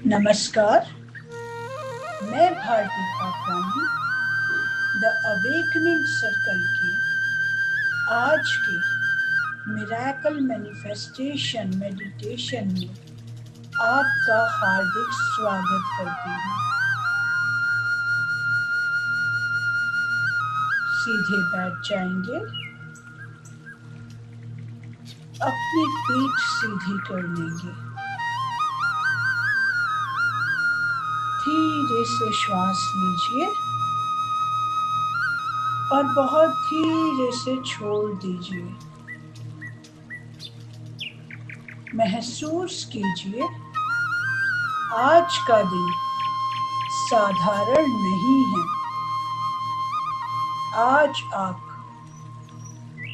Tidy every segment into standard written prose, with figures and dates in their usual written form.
नमस्कार। मैं Bharti पापवानी the awakening circle के आज के मिरेकल मैनिफेस्टेशन मेडिटेशन में आपका हार्दिक स्वागत करती हूँ। सीधे बैठ जाएंगे, अपनी पीठ सीधी कर लेंगे, धीरे से श्वास लीजिए और बहुत धीरे से छोड़ दीजिए। महसूस कीजिए आज का दिन साधारण नहीं है। आज आप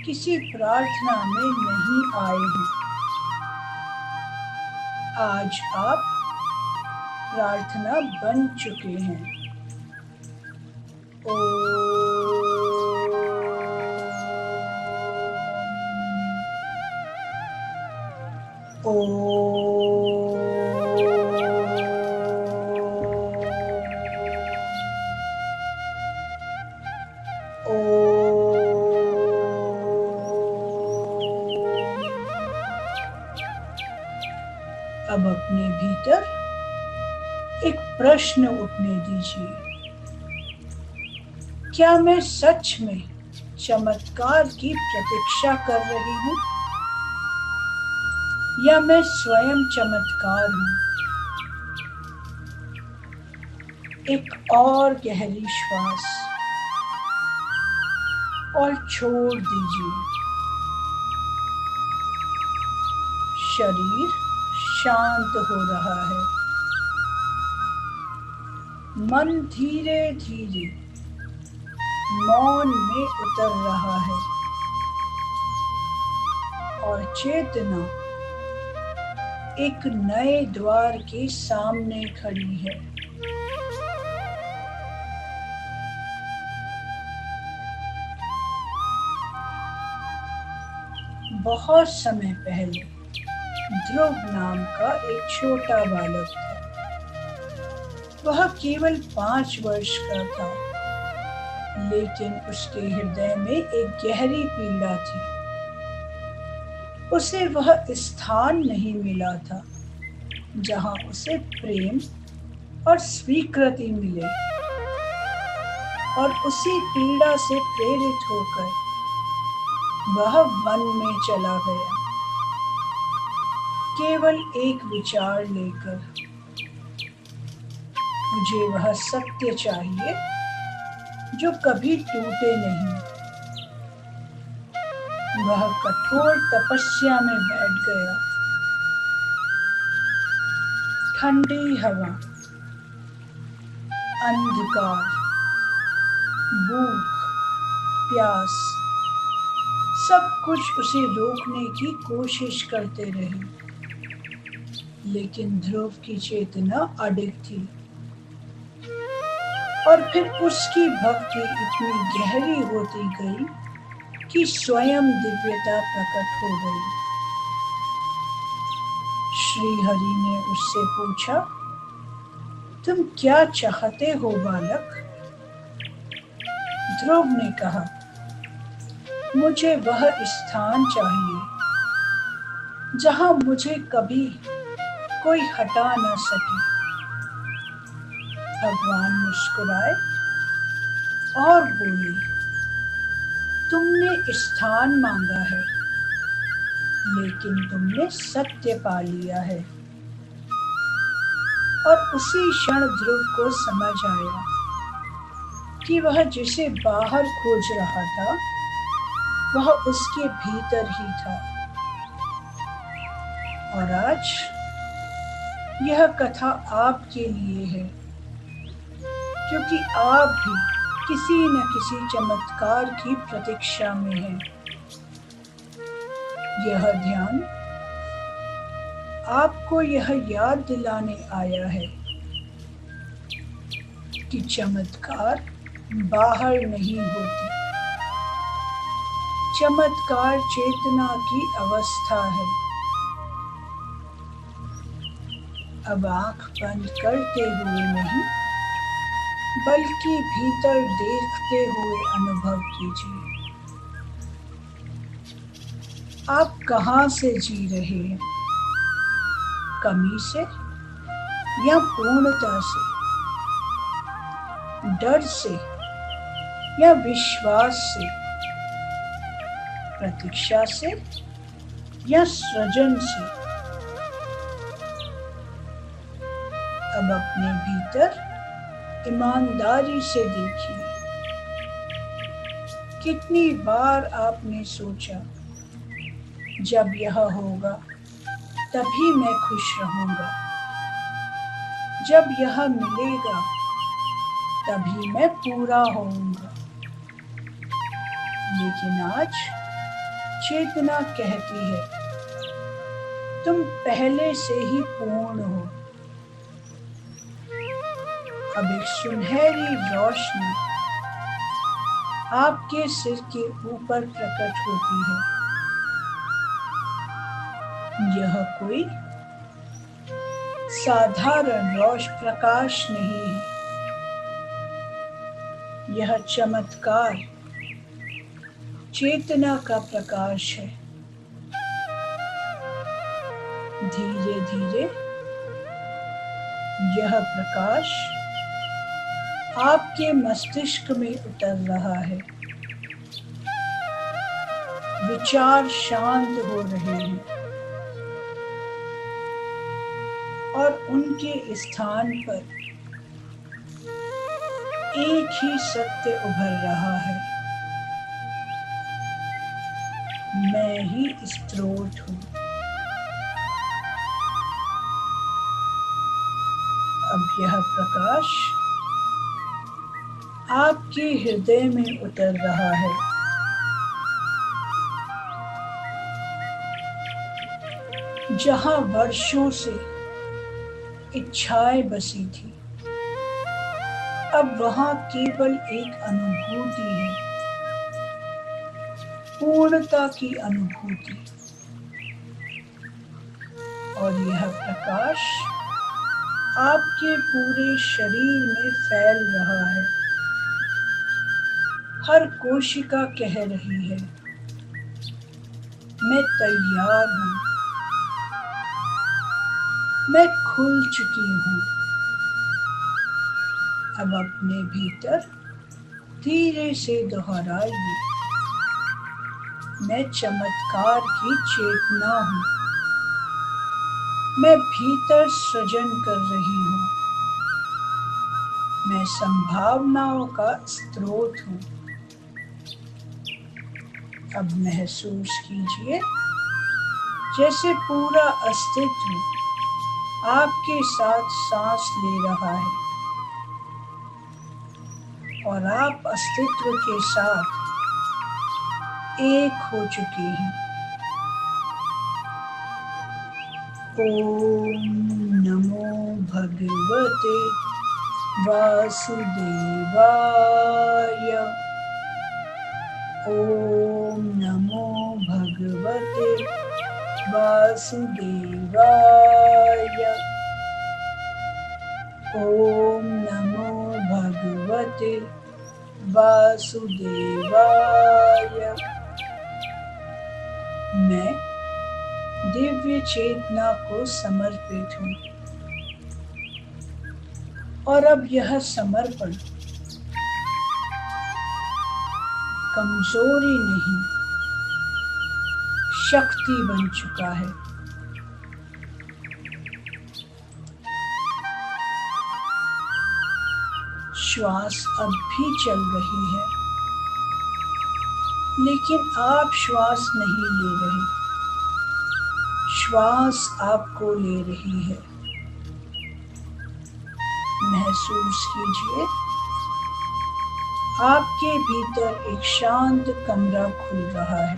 किसी प्रार्थना में नहीं आए हैं। आज आप प्रार्थना बन चुके हैं। अब अपने भीतर एक प्रश्न उठने दीजिए। क्या मैं सच में चमत्कार की प्रतीक्षा कर रही हूँ या मैं स्वयं चमत्कार हूँ? एक और गहरी श्वास और छोड़ दीजिए। शरीर शांत हो रहा है। मन धीरे धीरे मौन में उतर रहा है और चेतना एक नए द्वार के सामने खड़ी है। बहुत समय पहले ध्रुव नाम का एक छोटा बालक था। वह केवल 5 वर्ष का था, लेकिन उसके हृदय में एक गहरी पीड़ा थी। उसे वह स्थान नहीं मिला था जहां उसे प्रेम और स्वीकृति मिले, और उसी पीड़ा से प्रेरित होकर वह वन में चला गया, केवल एक विचार लेकर। मुझे वह सत्य चाहिए जो कभी टूटे नहीं। वह कठोर तपस्या में बैठ गया। ठंडी हवा, अंधकार, भूख, प्यास, सब कुछ उसे रोकने की कोशिश करते रहे, लेकिन ध्रुव की चेतना अडिग थी। और फिर उसकी भक्ति इतनी गहरी होती गई कि स्वयं दिव्यता प्रकट हो गई। श्री हरि ने उससे पूछा, तुम क्या चाहते हो बालक? ध्रुव ने कहा, मुझे वह स्थान चाहिए जहां मुझे कभी कोई हटा न सके। भगवान मुस्कुराए और बोले, तुमने स्थान मांगा है, लेकिन तुमने सत्य पा लिया है। और उसी क्षण ध्रुव को समझ आया कि वह जिसे बाहर खोज रहा था वह उसके भीतर ही था। और आज यह कथा आपके लिए है, क्योंकि आप भी किसी न किसी चमत्कार की प्रतीक्षा में हैं। यह ध्यान आपको यह याद दिलाने आया है कि चमत्कार बाहर नहीं होती। चमत्कार चेतना की अवस्था है। अब आंख बंद करते हुए नहीं, बल्कि भीतर देखते हुए अनुभव कीजिए। आप कहाँ से जी रहे हैं? कमी से या पूर्णता से? डर से या विश्वास से? प्रतीक्षा से या सृजन से? अब अपने भीतर ईमानदारी से देखिए, कितनी बार आपने सोचा, जब यह होगा तभी मैं खुश रहूंगा, जब यह मिलेगा तभी मैं पूरा होऊंगा। लेकिन आज चेतना कहती है, तुम पहले से ही पूर्ण हो। अब एक सुनहरी रोशनी आपके सिर के ऊपर प्रकट होती है। यह कोई साधारण प्रकाश नहीं है, यह चमत्कार चेतना का प्रकाश है। धीरे धीरे यह प्रकाश आपके मस्तिष्क में उतर रहा है। विचार शांत हो रहे हैं और उनके स्थान पर एक ही सत्य उभर रहा है, मैं ही स्रोत हूँ। अब यह प्रकाश आपके हृदय में उतर रहा है। जहाँ वर्षों से इच्छाएं बसी थी, अब वहाँ केवल एक अनुभूति है, पूर्णता की अनुभूति। और यह प्रकाश आपके पूरे शरीर में फैल रहा है। हर कोशिका कह रही है, मैं तैयार हूँ, मैं खुल चुकी हूँ। अब अपने भीतर धीरे से दोहराइए, मैं चमत्कार की चेतना हूँ, मैं भीतर सृजन कर रही हूँ, मैं संभावनाओं का स्रोत हूँ। अब महसूस कीजिए जैसे पूरा अस्तित्व आपके साथ सांस ले रहा है और आप अस्तित्व के साथ एक हो चुके हैं। ओम नमो भगवते वासुदेवाय। ओम नमो भगवते वासुदेवाय। ओम नमो भगवते वासुदेवाय। मैं दिव्य चेतना को समर्पित हूँ और अब यह समर्पण कमजोरी नहीं, शक्ति बन चुका है। श्वास अब भी चल रही है, लेकिन आप श्वास नहीं ले रहे, श्वास आपको ले रही है। महसूस कीजिए आपके भीतर एक शांत कमरा खुल रहा है।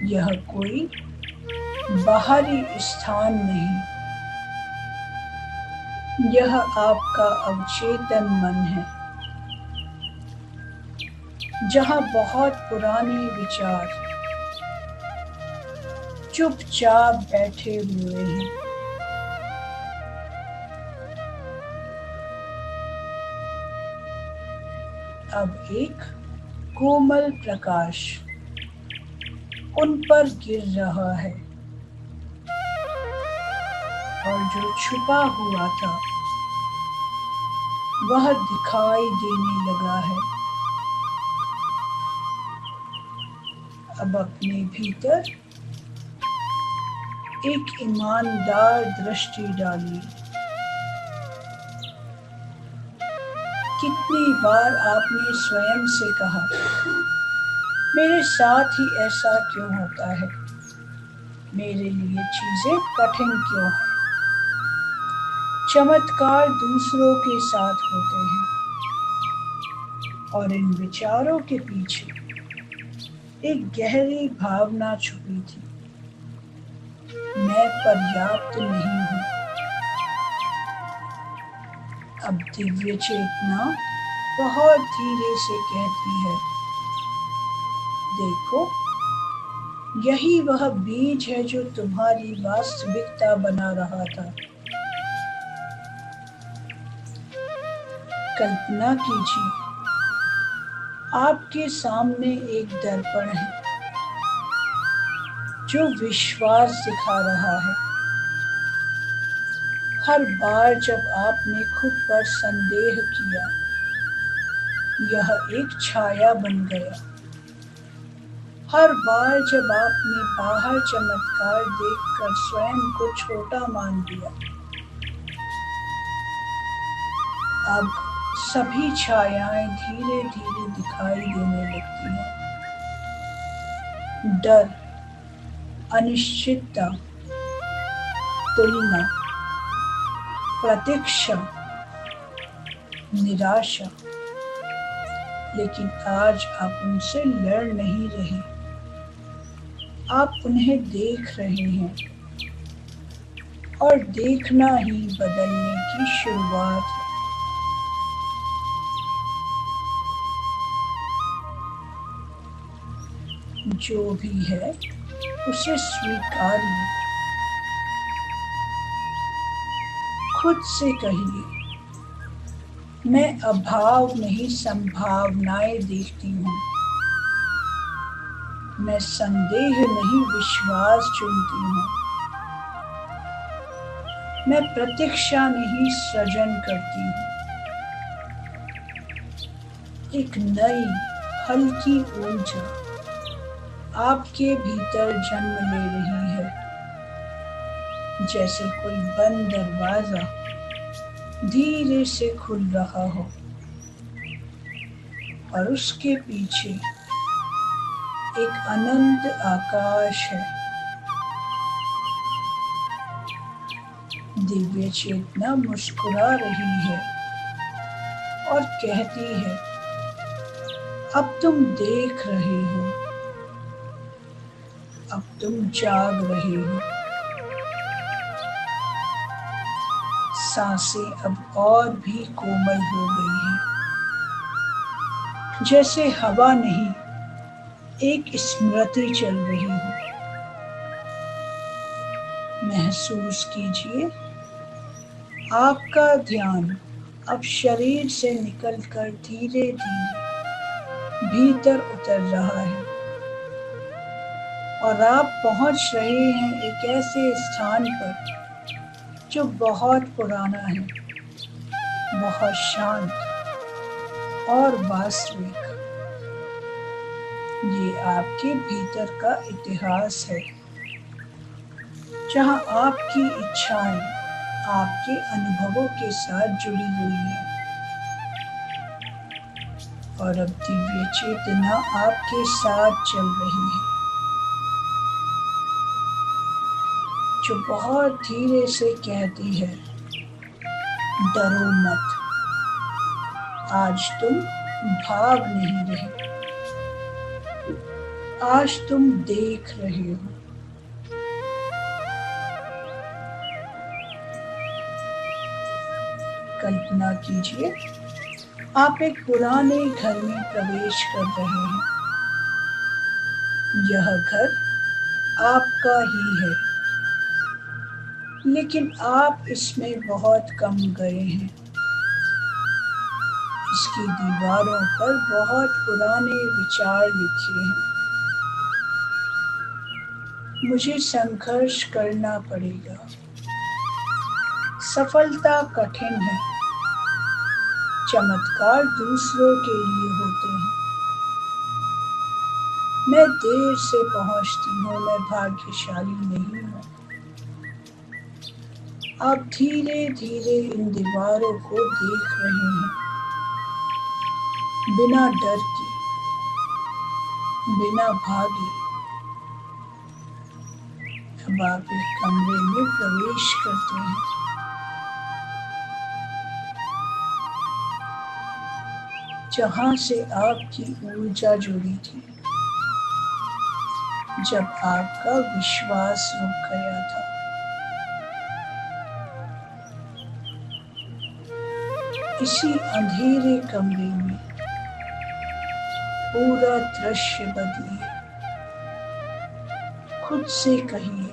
यह कोई बाहरी स्थान नहीं, यह आपका अवचेतन मन है, जहाँ बहुत पुराने विचार, चुपचाप बैठे हुए हैं। अब एक कोमल प्रकाश उन पर गिर रहा है और जो छुपा हुआ था वह दिखाई देने लगा है। अब अपने भीतर एक ईमानदार दृष्टि डालिए। कितनी बार आपने स्वयं से कहा, मेरे साथ ही ऐसा क्यों होता है, मेरे लिए चीजें कठिन क्यों हैं। चमत्कार दूसरों के साथ होते हैं और इन विचारों के पीछे एक गहरी भावना छुपी थी, मैं पर्याप्त नहीं हूं। अब दिव्य चेतना बहुत धीरे से कहती है, देखो यही वह बीज है जो तुम्हारी वास्तविकता बना रहा था। कल्पना कीजिए, आपके सामने एक दर्पण है जो विश्वास दिखा रहा है। हर बार जब आपने खुद पर संदेह किया, यह एक छाया बन गया। हर बार जब आपने बाहर चमत्कार देखकर स्वयं को छोटा मान लिया, अब सभी छायाएं धीरे धीरे दिखाई देने लगती हैं। डर, अनिश्चितता, तुलना, प्रतीक्षा, निराशा। लेकिन आज आप उनसे लड़ नहीं रहे, आप उन्हें देख रहे हैं और देखना ही बदलने की शुरुआत है। जो भी है उसे स्वीकारिए। खुद से कहिए, मैं अभाव नहीं संभावनाएं देखती हूँ। मैं संदेह नहीं विश्वास चुनती हूँ। मैं प्रतीक्षा नहीं सृजन करती हूँ। एक नई हल्की ऊर्जा आपके भीतर जन्म ले रही है, जैसे कोई बंद दरवाजा धीरे से खुल रहा हो और उसके पीछे एक अनंत आकाश है। दिव्य चेतना मुस्कुरा रही है और कहती है, अब तुम देख रहे हो, अब तुम जाग रहे हो। सांसें अब और भी कोमल हो गई हैं, जैसे हवा नहीं, एक स्मृति चल रही हो। महसूस कीजिए, आपका ध्यान अब शरीर से निकलकर धीरे धीरे भीतर उतर रहा है और आप पहुंच रहे हैं एक ऐसे स्थान पर जो बहुत पुराना है, बहुत शांत और वास्तविक। ये आपके भीतर का इतिहास है, जहां आपकी इच्छाएं आपके अनुभवों के साथ जुड़ी हुई हैं और अब दिव्य चेतना आपके साथ चल रही है, जो बहुत धीरे से कहती है, डरो मत, आज तुम भाग नहीं रहे, आज तुम देख रहे हो। कल्पना कीजिए, आप एक पुराने घर में प्रवेश कर रहे हैं। यह घर आपका ही है, लेकिन आप इसमें बहुत कम गए हैं। इसकी दीवारों पर बहुत पुराने विचार लिखे हैं। मुझे संघर्ष करना पड़ेगा। सफलता कठिन है। चमत्कार दूसरों के लिए होते हैं। मैं देर से पहुंचती हूँ, मैं भाग्यशाली नहीं हूँ। आप धीरे धीरे इन दीवारों को देख रहे हैं, बिना डर के, बिना भागे। अब आप एक कमरे में प्रवेश करते हैं। जहां से आपकी ऊर्जा जुड़ी थी, जब आपका विश्वास रुक गया था। इसी अंधेरे कमरे में पूरा दृश्य बदलिए। खुद से कहिए,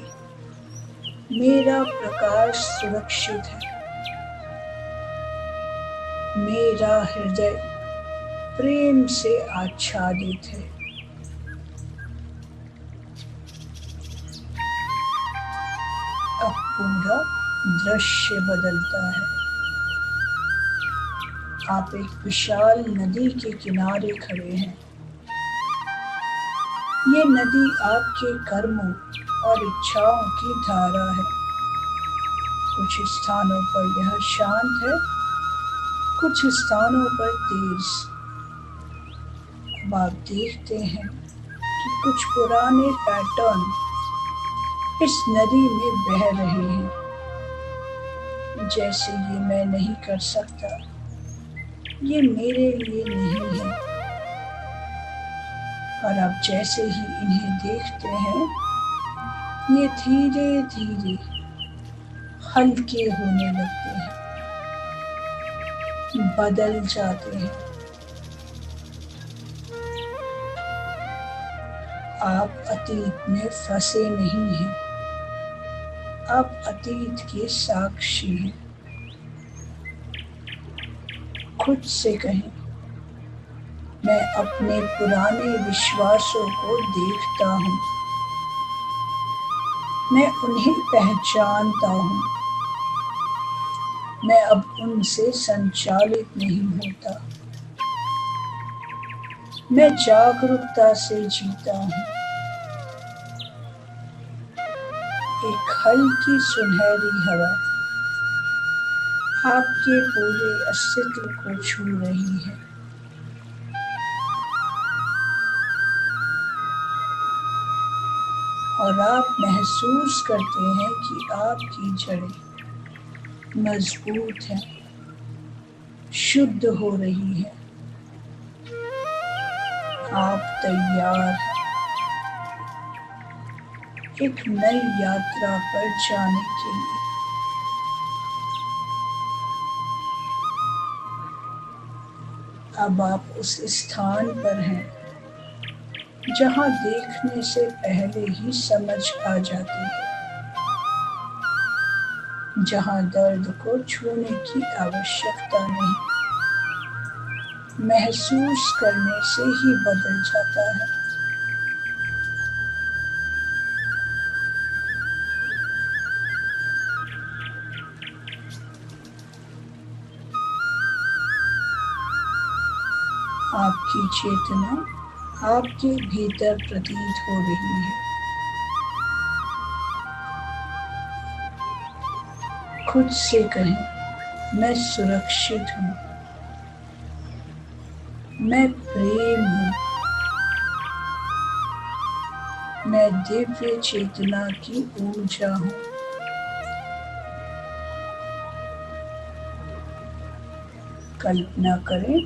मेरा प्रकाश सुरक्षित है। मेरा हृदय प्रेम से आच्छादित है। अब पूरा दृश्य बदलता है। आप एक विशाल नदी के किनारे खड़े हैं। ये नदी आपके कर्मों और इच्छाओं की धारा है। कुछ स्थानों पर यह शांत है, कुछ स्थानों पर तेज। अब आप देखते हैं कि कुछ पुराने पैटर्न इस नदी में बह रहे हैं। जैसे ये मैं नहीं कर सकता, ये मेरे लिए नहीं है। और आप जैसे ही इन्हें देखते हैं, ये धीरे धीरे हल्के होने लगते हैं, बदल जाते हैं। आप अतीत में फंसे नहीं हैं, आप अतीत के साक्षी हैं। खुद से कहें, मैं अपने पुराने विश्वासों को देखता हूँ, मैं उन्हें पहचानता हूँ। मैं अब उनसे संचालित नहीं होता। मैं जागरूकता से जीता हूँ। एक हल्की सुनहरी हवा आपके पूरे अस्तित्व को छू रही है। और आप महसूस करते हैं कि आपकी जड़ें मजबूत हैं, शुद्ध हो रही हैं। आप तैयार हैं एक नई यात्रा पर जाने के लिए। अब आप उस स्थान पर हैं जहां देखने से पहले ही समझ आ जाती है, जहां दर्द को छूने की आवश्यकता नहीं, महसूस करने से ही बदल जाता है। आपकी चेतना आपके भीतर प्रतीत हो रही है। खुद से कहें, मैं सुरक्षित हूँ, मैं प्रेम हूँ, मैं दिव्य चेतना की ऊर्जा हूँ। कल्पना करें,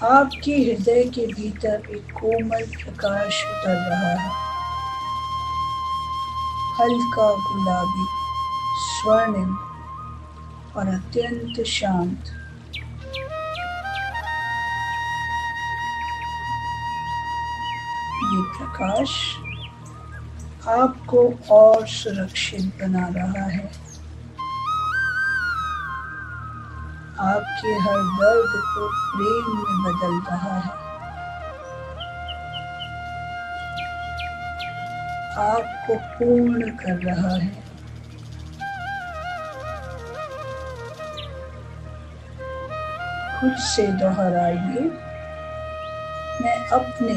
आपके हृदय के भीतर एक कोमल प्रकाश उतर रहा है, हल्का गुलाबी, स्वर्णिम और अत्यंत शांत। ये प्रकाश आपको और सुरक्षित बना रहा है। आपके हर दर्द को प्रेम में बदल रहा है। आपको पूर्ण कर रहा है। खुद से दोहराइए, मैं अपने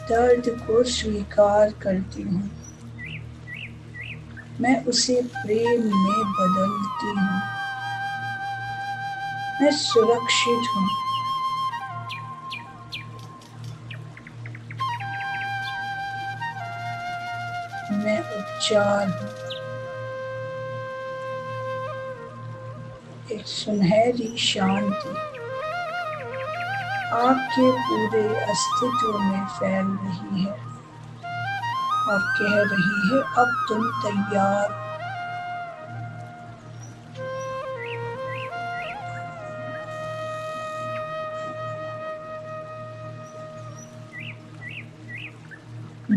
दर्द को स्वीकार करती हूँ। मैं उसे प्रेम में बदलती हूँ। मैं सुरक्षित हूँ। मैं उपचार हूँ। एक सुनहरी शांति आपके पूरे अस्तित्व में फैल रही है और कह रही है, अब तुम तैयार हो।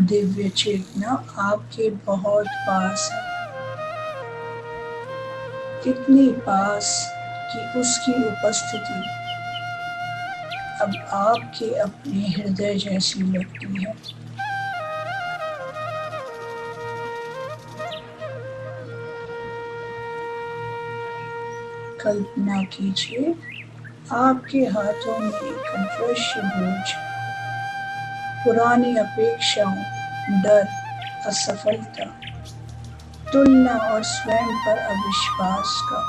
दिव्य चेतना आपके बहुत पास है। कितनी पास कि उसकी उपस्थिति अब आपके अपने हृदय जैसी लगती है। कल्पना कीजिए, आपके हाथों में एक अदृश्य बोझ, पुरानी अपेक्षाओं, डर, असफलता, तुलना और स्वयं पर अविश्वास का।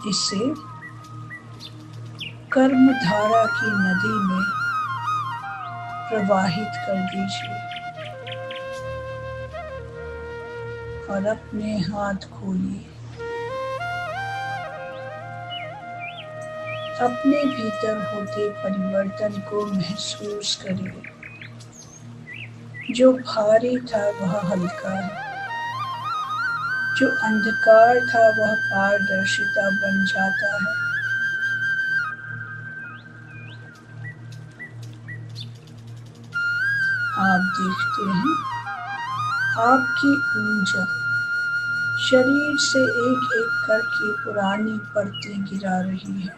इसे कर्मधारा की नदी में प्रवाहित कर दीजिए और अपने हाथ खोलिए। अपने भीतर होते परिवर्तन को महसूस करिए। जो भारी था वह हल्का है। जो अंधकार था वह पारदर्शिता बन जाता है। आप देखते हैं, आपकी ऊर्जा शरीर से एक एक करके पुरानी परतें गिरा रही है,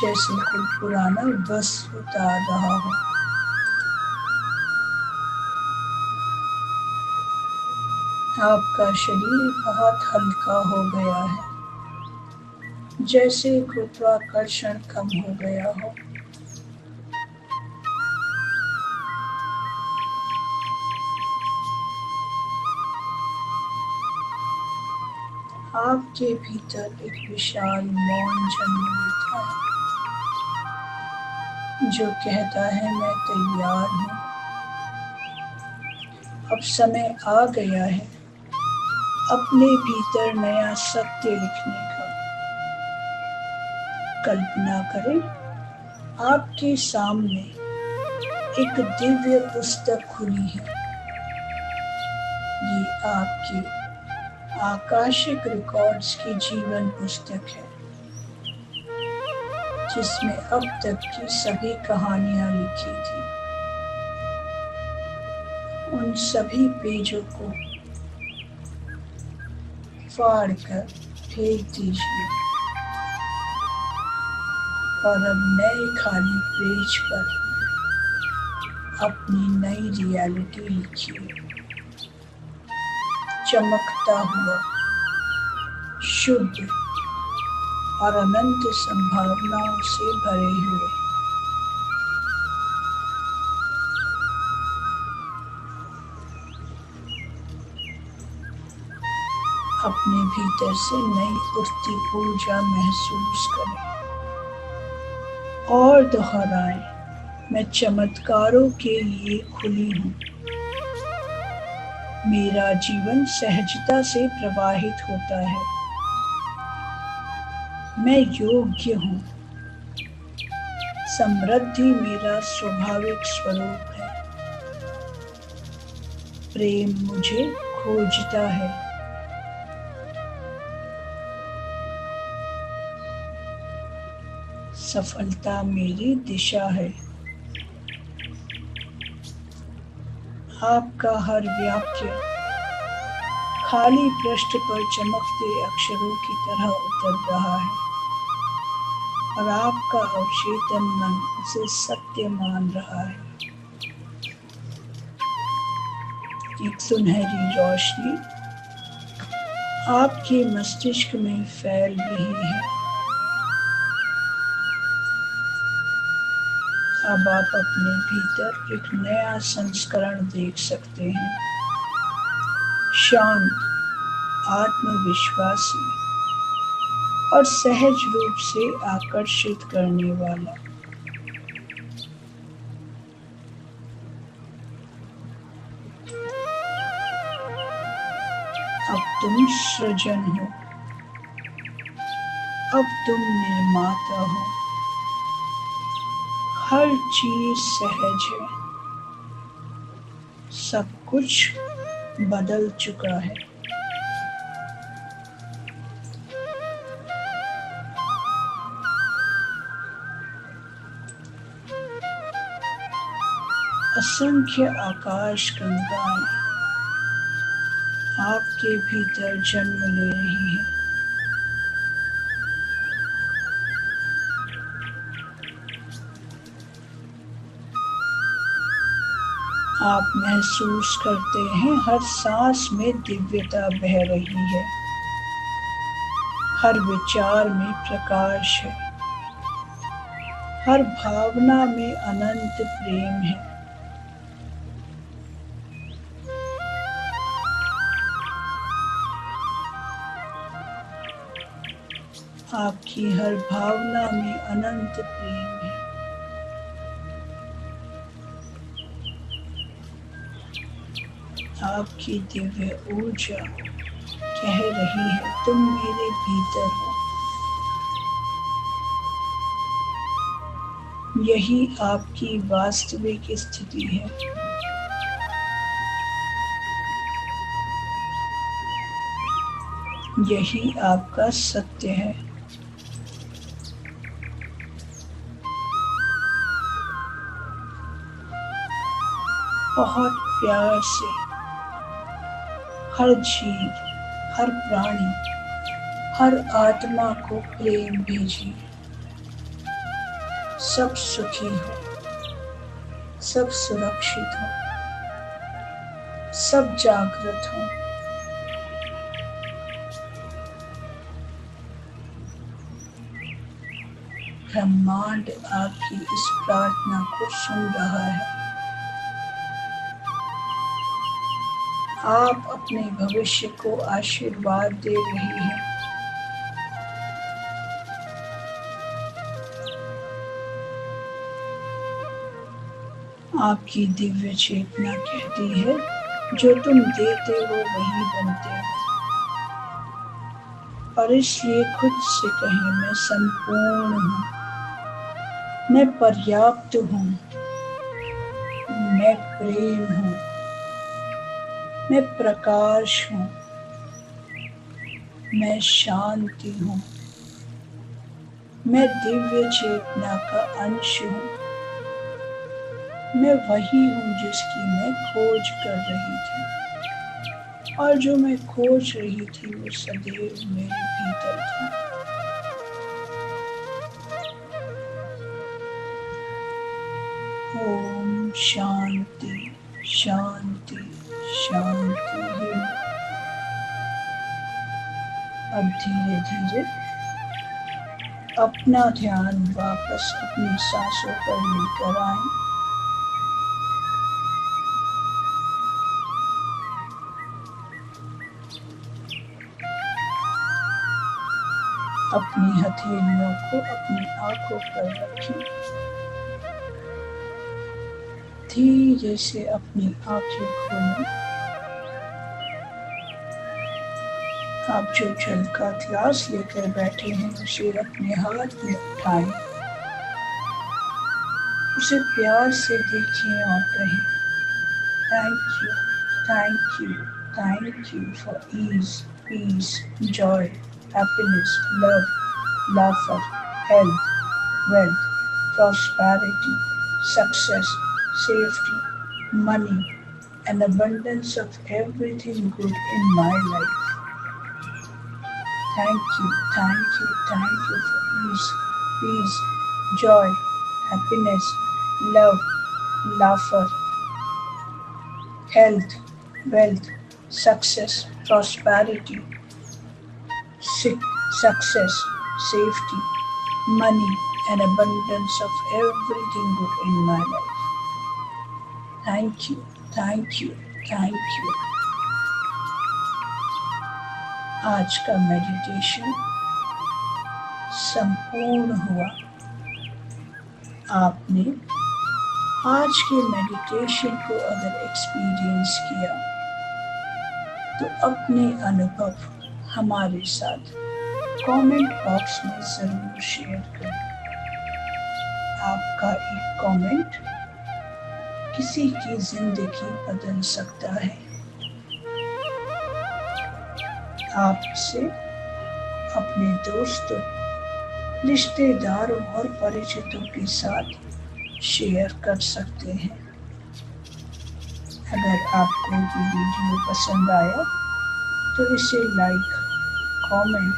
जैसे कोई पुराना वस्त्र उतार रहा हो। आपका शरीर बहुत हल्का हो गया है, जैसे गुरुत्वाकर्षण कम हो गया हो। आपके भीतर एक विशाल मौन जन्म लेता है, जो कहता है, मैं तैयार हूँ। अब समय आ गया है अपने भीतर नया सत्य लिखने का। कल्पना करें, आपके सामने एक दिव्य पुस्तक खुली है। ये आपके आकाशिक रिकॉर्ड्स की जीवन पुस्तक है, जिसमें अब तक की सभी कहानियां लिखी थी। उन सभी पेजों को फाड़ कर फेंक दीजिए और अब नए खाली पेज पर अपनी नई रियलिटी लिखिए। चमकता हुआ, शुद्ध और अनंत संभावनाओं से भरे हुए। अपने भीतर से नई उठती ऊर्जा महसूस करें और दोहराएं, मैं चमत्कारों के लिए खुली हूँ। मेरा जीवन सहजता से प्रवाहित होता है। मैं योग्य हूँ। समृद्धि मेरा स्वाभाविक स्वरूप है। प्रेम मुझे खोजता है। सफलता मेरी दिशा है। आपका हर वाक्य खाली पृष्ठ पर चमकते अक्षरों की तरह उतर रहा है और आपका अवचेतन मन उसे सत्य मान रहा है। एक सुनहरी रोशनी आपके मस्तिष्क में फैल रही है। अब आप अपने भीतर एक नया संस्करण देख सकते हैं, शांत, आत्मविश्वासी और सहज रूप से आकर्षित करने वाला। अब तुम सृजन हो, अब तुम निर्माता हो। हर चीज सहज है, सब कुछ बदल चुका है। असंख्य आकाश गंगाएं आपके भीतर जन्म ले रही है। आप महसूस करते हैं हर सांस में दिव्यता बह रही है, हर विचार में प्रकाश है, हर भावना में अनंत प्रेम है। आपकी हर भावना में अनंत प्रेम है। आपकी दिव्य ऊर्जा कह रही है, तुम मेरे भीतर हो। यही आपकी वास्तविक स्थिति है। यही आपका सत्य है। बहुत प्यार से हर जीव, हर प्राणी, हर आत्मा को प्रेम भेजिए। सब सुखी हो, सब सुरक्षित हो, सब जागृत हो। ब्रह्मांड आपकी इस प्रार्थना को सुन रहा है। आप अपने भविष्य को आशीर्वाद दे रही हैं। आपकी दिव्य चेतना कहती है, जो तुम देते हो वही बनते हो। और इसलिए खुद से कहें, मैं संपूर्ण हूँ, मैं पर्याप्त हूँ, मैं प्रेम हूँ, मैं प्रकाश हूँ, मैं शांति हूँ, मैं दिव्य चेतना का अंश हूँ। मैं वही हूँ जिसकी मैं खोज कर रही थी, और जो मैं खोज रही थी वो सदैव मेरे भीतर था। ओम शांति शांति शांति। अब धीरे धीरे अपना ध्यान वापस अपनी सांसों पर लेकर आएं। अपनी हथेलियों को अपनी आंखों पर रखें। धीरे से अपनी आंखें खोलें। आप जो जल का गिलास लेकर बैठे हैं उसे अपने हाथ में उठाएं। उसे प्यार से देखिए और कहें, thank you, thank you, thank you for ease, peace, joy, happiness, love, laughter, health, wealth, prosperity, success, safety, money, and abundance of everything good in my life. Thank you for peace, joy, happiness, love, laughter, health, wealth, success, prosperity, success, safety, money, and abundance of everything good in my life. Thank you, thank you, thank you. आज का meditation संपूर्ण हुआ। आपने आज के meditation को अगर experience किया तो अपने अनुभव हमारे साथ कमेंट बॉक्स में ज़रूर शेयर करें। आपका एक कमेंट किसी की जिंदगी बदल सकता है। आप इसे अपने दोस्तों, रिश्तेदारों और परिचितों के साथ शेयर कर सकते हैं। अगर आपको ये वीडियो पसंद आया तो इसे लाइक, कमेंट,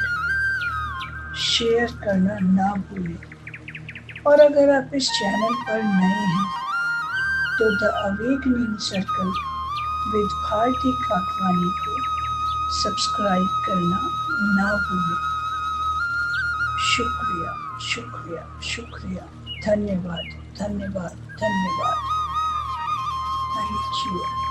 शेयर करना ना भूलें। और अगर आप इस चैनल पर नए हैं तो the awakening circle with Bharti Kakwani को सब्सक्राइब करना ना भूलें। शुक्रिया, शुक्रिया, शुक्रिया। धन्यवाद, धन्यवाद, धन्यवाद। Thank you.